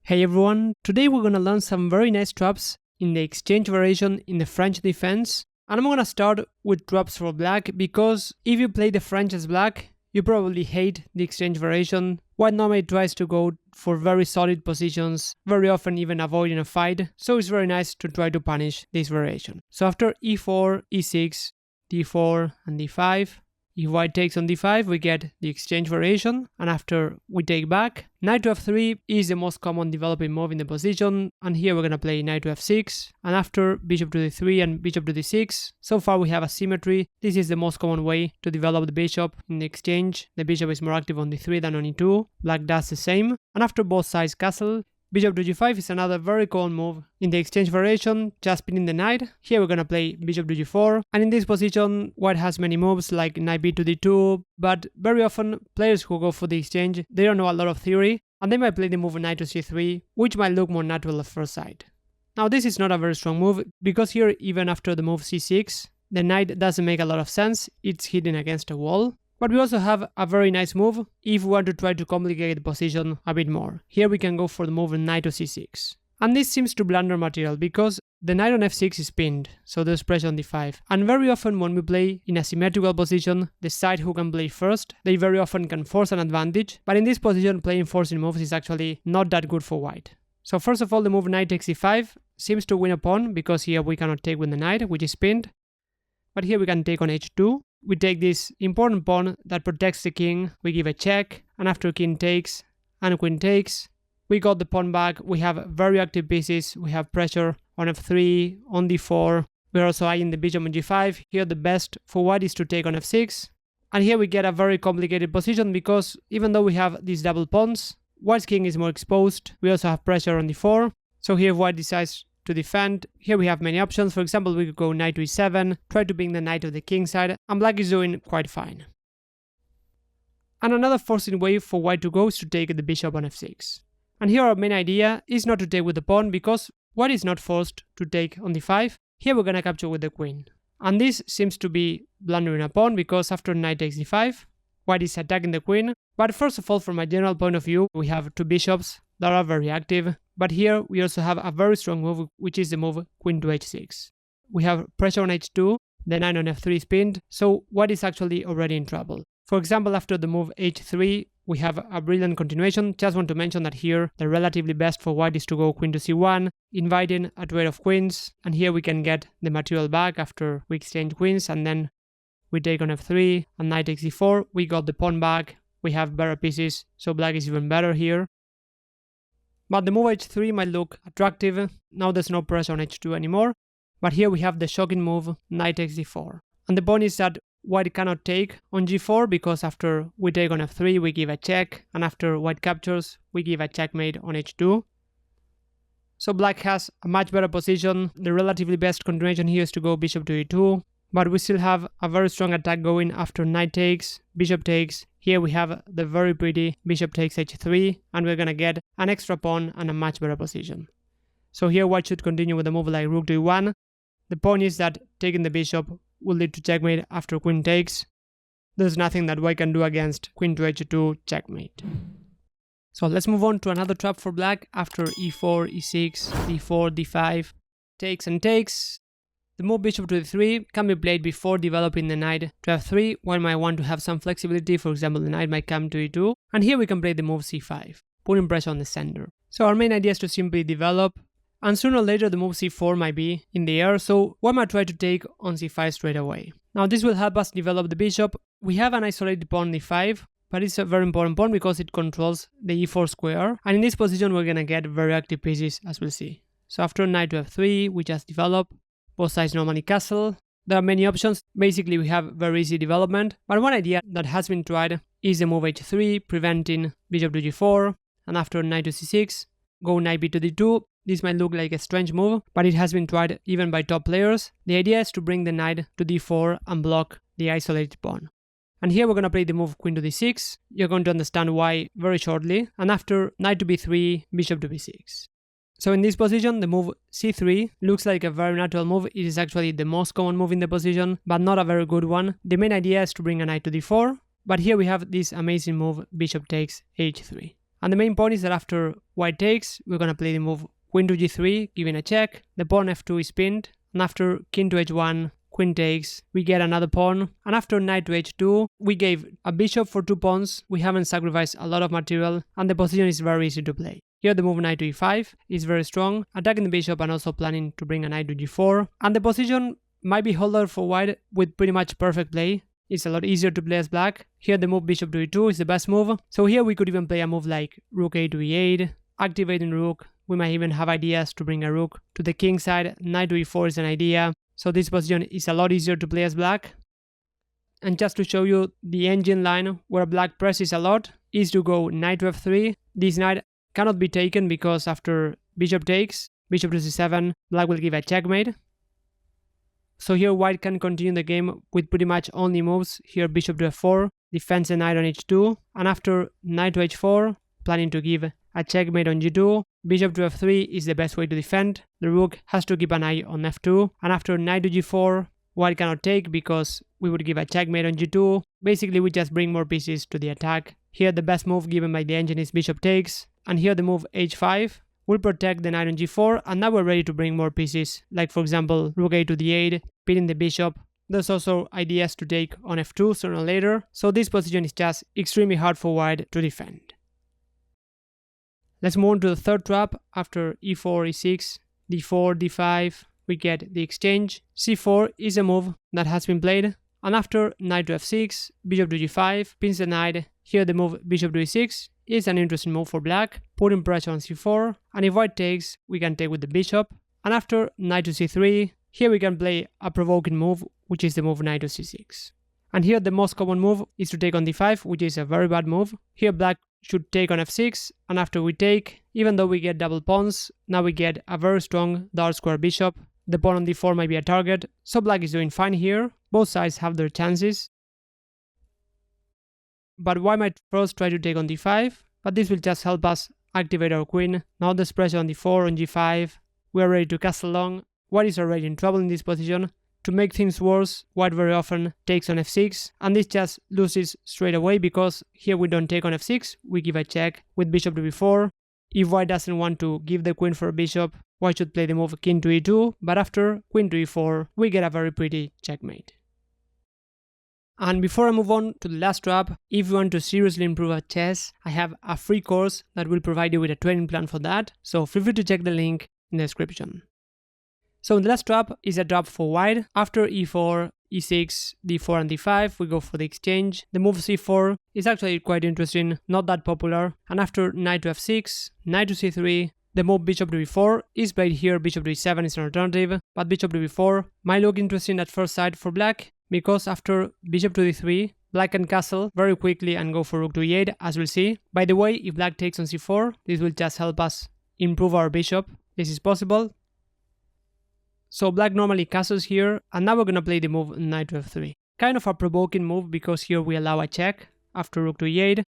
Hey everyone, today we're gonna learn some very nice traps in the exchange variation in the French defense. And I'm gonna start with traps for black because if you play the French as black, you probably hate the exchange variation. White normally tries to go for very solid positions, very often even avoiding a fight, so it's very nice to try to punish this variation. So after e4, e6, d4 and d5, if white takes on d5, we get the exchange variation, and after we take back, knight to f3 is the most common developing move in the position, and here we're gonna play knight to f6, and after bishop to d3 and bishop to d6, so far we have asymmetry. This is the most common way to develop the bishop in the exchange. The bishop is more active on d3 than on e2, black does the same, and after both sides castle, bishop to g5 is another very common move in the exchange variation, just pinning the knight. Here we're gonna play bishop to g4, and in this position white has many moves like knight b to d2, but very often players who go for the exchange, they don't know a lot of theory, and they might play the move knight to c3, which might look more natural at first sight. Now this is not a very strong move, because here even after the move c6, the knight doesn't make a lot of sense, it's hidden against a wall. But we also have a very nice move if we want to try to complicate the position a bit more. Here we can go for the move knight to c6. And this seems to blunder material because the knight on f6 is pinned, so there's pressure on d5. And very often when we play in a symmetrical position, the side who can play first, they very often can force an advantage. But in this position, playing forcing moves is actually not that good for white. So first of all, the move knight takes e5 seems to win a pawn because here we cannot take with the knight, which is pinned. But here we can take on h2. We take this important pawn that protects the king, we give a check, and after king takes and queen takes, we got the pawn back. We have very active pieces, we have pressure on f3, on d4, we're also eyeing the bishop on g5. Here the best for white is to take on f6, and here we get a very complicated position because even though we have these double pawns, white's king is more exposed, we also have pressure on d4, so here white decides to defend. Here we have many options. For example, we could go knight to e7, try to bring the knight to the king side, and black is doing quite fine. And another forcing way for white to go is to take the bishop on f6. And here our main idea is not to take with the pawn because white is not forced to take on d5. Here we're gonna capture with the queen. And this seems to be blundering a pawn because after knight takes d5, white is attacking the queen. But first of all, from a general point of view, we have two bishops that are very active. But here we also have a very strong move, which is the move queen to h6. We have pressure on h2, the knight on f3 is pinned, so white is actually already in trouble. For example, after the move h3, we have a brilliant continuation. Just want to mention that here the relatively best for white is to go queen to c1, inviting a trade of queens, and here we can get the material back after we exchange queens, and then we take on f3, and knight takes e4, we got the pawn back, we have better pieces, so black is even better here. But the move h3 might look attractive, now there's no pressure on h2 anymore, but here we have the shocking move knight takes d4. And the point is that white cannot take on g4 because after we take on f3 we give a check, and after white captures we give a checkmate on h2. So black has a much better position. The relatively best continuation here is to go bishop to e2, but we still have a very strong attack going after knight takes, bishop takes. Here we have the very pretty bishop takes h3, and we're gonna get an extra pawn and a much better position. So here white should continue with a move like rook to e1. The point is that taking the bishop will lead to checkmate after queen takes. There's nothing that white can do against queen to h2 checkmate. So let's move on to another trap for black after e4, e6, d4, d5, takes and takes. The move bishop to d3 can be played before developing the knight to f3. One might want to have some flexibility, for example the knight might come to e2, and here we can play the move c5, putting pressure on the center. So our main idea is to simply develop, and sooner or later the move c4 might be in the air, so one might try to take on c5 straight away. Now this will help us develop the bishop. We have an isolated pawn on d5, but it's a very important pawn because it controls the e4 square, and in this position we're gonna get very active pieces as we'll see. So after knight to f3 we just develop. Both sides normally castle. There are many options. Basically we have very easy development, but one idea that has been tried is the move h3, preventing bishop to g4, and after knight to c6, go knight b to d2. This might look like a strange move, but it has been tried even by top players. The idea is to bring the knight to d4 and block the isolated pawn. And here we're gonna play the move queen to d6. You're going to understand why very shortly, and after knight to b3, bishop to b6. So in this position, the move c3 looks like a very natural move. It is actually the most common move in the position, but not a very good one. The main idea is to bring a knight to d4, but here we have this amazing move, bishop takes h3. And the main point is that after white takes, we're gonna play the move queen to g3, giving a check. The pawn f2 is pinned, and after king to h1, queen takes, we get another pawn, and after knight to h2, we gave a bishop for 2 pawns, we haven't sacrificed a lot of material, and the position is very easy to play. Here the move knight to e5 is very strong, attacking the bishop and also planning to bring a knight to g4, and the position might be held out for white with pretty much perfect play. It's a lot easier to play as black. Here the move bishop to e2 is the best move, so here we could even play a move like rook a to e8, activating rook. We might even have ideas to bring a rook to the king side. Knight to e4 is an idea, so this position is a lot easier to play as black. And just to show you the engine line where black presses a lot is to go knight to f3. This knight cannot be taken because after bishop takes, bishop to c7, black will give a checkmate. So here white can continue the game with pretty much only moves. Here bishop to f4, defends the knight on h2, and after knight to h4, planning to give a checkmate on g2. Bishop to f3 is the best way to defend. The rook has to keep an eye on f2, and after knight to g4, white cannot take because we would give a checkmate on g2. Basically we just bring more pieces to the attack. Here the best move given by the engine is bishop takes, and here the move h5 will protect the knight on g4, and now we're ready to bring more pieces, like for example rook a to d8, pinning the bishop. There's also ideas to take on f2 sooner or later, so this position is just extremely hard for white to defend. Let's move on to the third trap. After e4, e6, d4, d5, we get the exchange. c4 is a move that has been played, and after knight to f6, bishop to g5, pins the knight. Here the move bishop to e6 is an interesting move for black, putting pressure on c4, and if white takes, we can take with the bishop. And after knight to c3, here we can play a provoking move, which is the move knight to c6. And here the most common move is to take on d5, which is a very bad move. Here black should take on f6, and after we take, even though we get double pawns, now we get a very strong dark square bishop. The pawn on d4 might be a target, so black is doing fine here. Both sides have their chances. But white might first try to take on d5, but this will just help us activate our queen. Now there's pressure on d4, on g5. We are ready to castle long. White is already in trouble in this position. To make things worse, white very often takes on f6, and this just loses straight away because here we don't take on f6, we give a check with bishop to b4. If white doesn't want to give the queen for a bishop, white should play the move king to e2, but after queen to e4, we get a very pretty checkmate. And before I move on to the last trap, if you want to seriously improve at chess, I have a free course that will provide you with a training plan for that, so feel free to check the link in the description. So the last trap is a trap for white. After e4, e6, d4 and d5, we go for the exchange. The move c4 is actually quite interesting, not that popular. And after knight to f6, knight to c3, the move bishop to b4 is played here. Bishop to e7 is an alternative, but bishop to b4 might look interesting at first sight for black, because after bishop to d3, black can castle very quickly and go for rook to e8, as we'll see. By the way, if black takes on c4, this will just help us improve our bishop. This is possible. So black normally castles here, and now we're gonna play the move knight to f3. Kind of a provoking move because here we allow a check after rook to e8.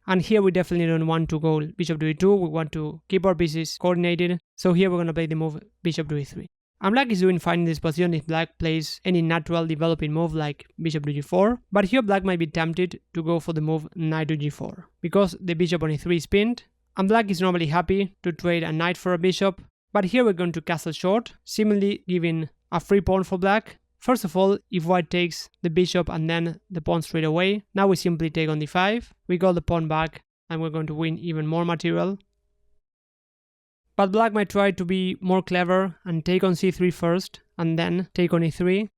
And here we definitely don't want to go bishop to e2, we want to keep our pieces coordinated. So here we're gonna play the move bishop to e3. And black is doing fine in this position if black plays any natural developing move like bishop to g4. But here black might be tempted to go for the move knight to g4, because the bishop on e3 is pinned, and black is normally happy to trade a knight for a bishop. But here we're going to castle short, seemingly giving a free pawn for black. First of all, if white takes the bishop and then the pawn straight away, now we simply take on d5, we got the pawn back, and we're going to win even more material. But black might try to be more clever and take on c3 first, and then take on e3.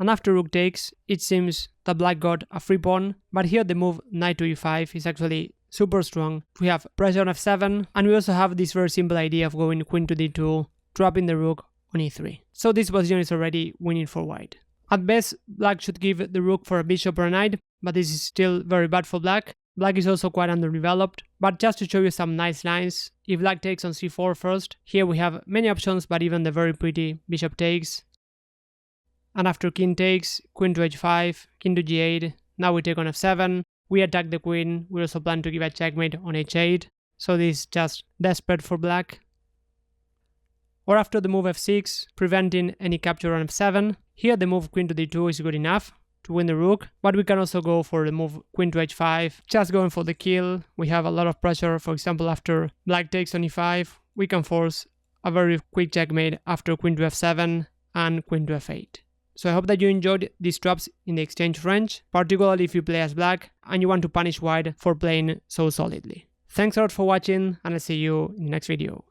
And after rook takes, it seems that black got a free pawn, but here the move knight to e5 is actually super strong. We have pressure on f7, and we also have this very simple idea of going queen to d2, trapping the rook on e3. So this position is already winning for white. At best, black should give the rook for a bishop or a knight, but this is still very bad for black. Black is also quite underdeveloped, but just to show you some nice lines, if black takes on c4 first, here we have many options, but even the very pretty bishop takes. And after king takes, queen to h5, king to g8, now we take on f7, we attack the queen, we also plan to give a checkmate on h8, so this is just desperate for black. Or after the move f6, preventing any capture on f7, here the move queen to d2 is good enough to win the rook, but we can also go for the move queen to h5, just going for the kill. We have a lot of pressure. For example, after black takes on e5, we can force a very quick checkmate after queen to f7 and queen to f8. So I hope that you enjoyed these traps in the exchange range, particularly if you play as black and you want to punish white for playing so solidly. Thanks a lot for watching, and I'll see you in the next video.